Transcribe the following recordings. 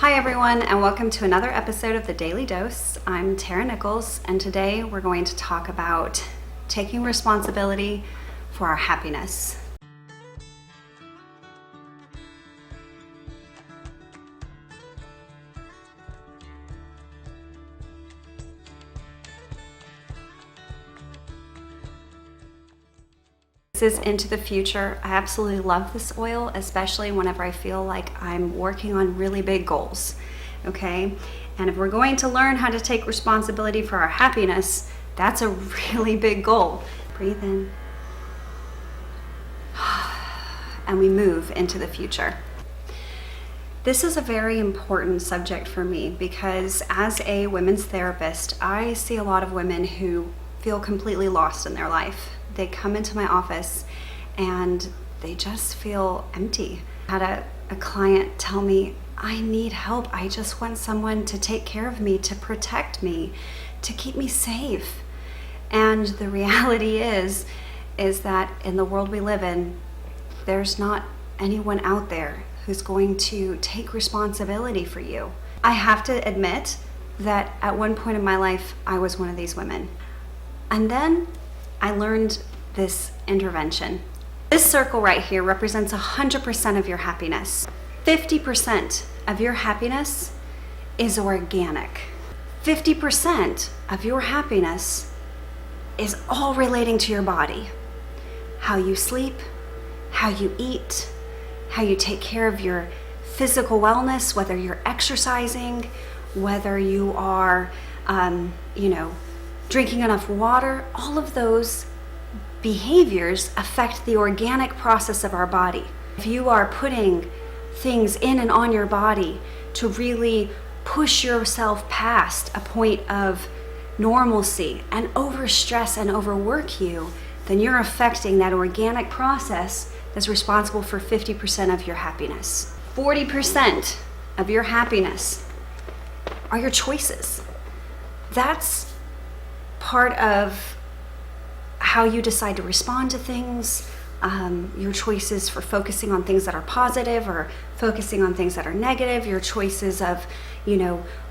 Hi everyone, and welcome to another episode of The Daily Dose. I'm Tara Nichols, and today we're going to talk about taking responsibility for our happiness. This is into the future. I absolutely love this oil, especially whenever I feel like I'm working on really big goals, okay? And if we're going to learn how to take responsibility for our happiness, that's a really big goal. Breathe in. And we move into the future. This is a very important subject for me because as a women's therapist, I see a lot of women who feel completely lost in their life. They come into my office and they just feel empty. I had a client tell me, I need help. I just want someone to take care of me, to protect me, to keep me safe. And the reality is that in the world we live in, there's not anyone out there who's going to take responsibility for you. I have to admit that at one point in my life, I was one of these women. And then I learned this intervention. This circle right here represents 100% of your happiness. 50% of your happiness is organic. 50% of your happiness is all relating to your body. How you sleep, how you eat, how you take care of your physical wellness, whether you're exercising, whether you are, drinking enough water. All of those behaviors affect the organic process of our body. If you are putting things in and on your body to really push yourself past a point of normalcy and overstress and overwork you, then you're affecting that organic process that's responsible for 50% of your happiness. 40% of your happiness are your choices. That's part of how you decide to respond to things, your choices for focusing on things that are positive or focusing on things that are negative, your choices of,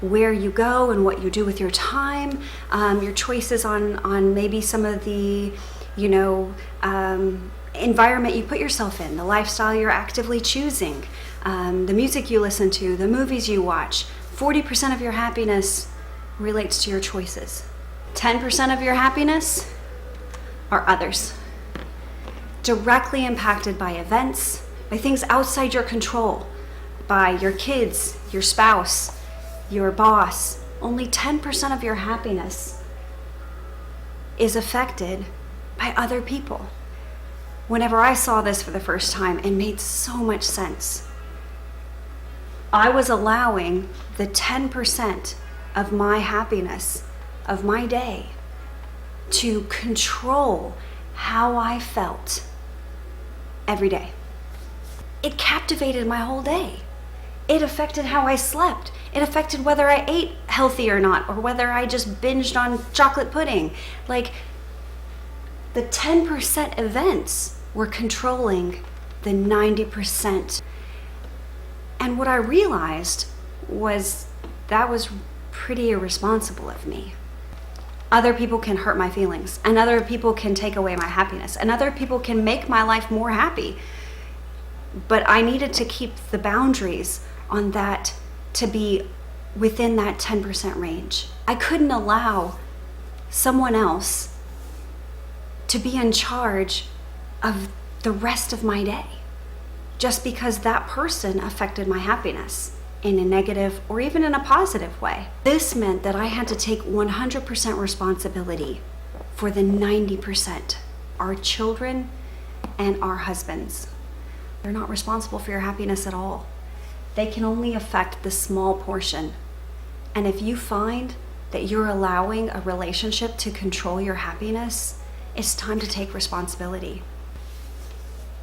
where you go and what you do with your time, your choices on maybe some of the, environment you put yourself in, the lifestyle you're actively choosing, the music you listen to, the movies you watch. 40% of your happiness relates to your choices. 10% of your happiness are others, directly impacted by events, by things outside your control, by your kids, your spouse, your boss. Only 10% of your happiness is affected by other people. Whenever I saw this for the first time, it made so much sense. I was allowing the 10% of my happiness of my day to control how I felt every day. It captivated my whole day. It affected how I slept. It affected whether I ate healthy or not, or whether I just binged on chocolate pudding. Like, the 10% events were controlling the 90%. And what I realized was that was pretty irresponsible of me. Other people can hurt my feelings, and other people can take away my happiness, and other people can make my life more happy. But I needed to keep the boundaries on that to be within that 10% range. I couldn't allow someone else to be in charge of the rest of my day just because that person affected my happiness in a negative or even in a positive way. This meant that I had to take 100% responsibility for the 90%, our children and our husbands. They're not responsible for your happiness at all. They can only affect the small portion. And if you find that you're allowing a relationship to control your happiness, it's time to take responsibility.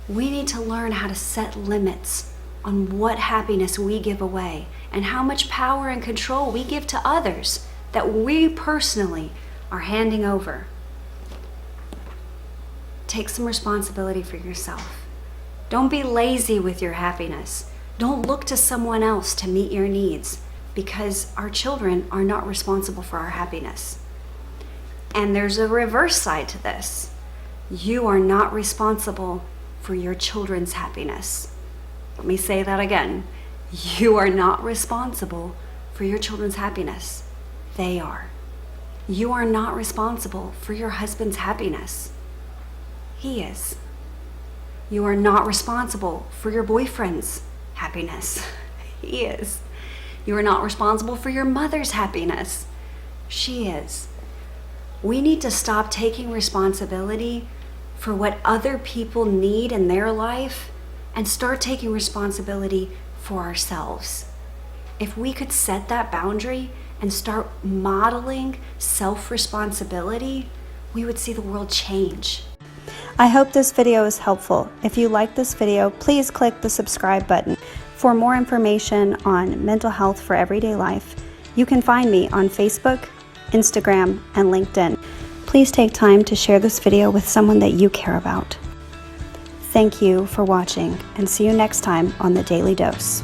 We need to learn how to set limits on what happiness we give away and how much power and control we give to others that we personally are handing over. Take some responsibility for yourself. Don't be lazy with your happiness. Don't look to someone else to meet your needs, because our children are not responsible for our happiness. And there's a reverse side to this. You are not responsible for your children's happiness. Let me say that again. You are not responsible for your children's happiness. They are. You are not responsible for your husband's happiness. He is. You are not responsible for your boyfriend's happiness. He is. You are not responsible for your mother's happiness. She is. We need to stop taking responsibility for what other people need in their life and start taking responsibility for ourselves. If we could set that boundary and start modeling self-responsibility, we would see the world change. I hope this video is helpful. If you like this video, please click the subscribe button. For more information on mental health for everyday life, you can find me on Facebook, Instagram, and LinkedIn. Please take time to share this video with someone that you care about. Thank you for watching, and see you next time on The Daily Dose.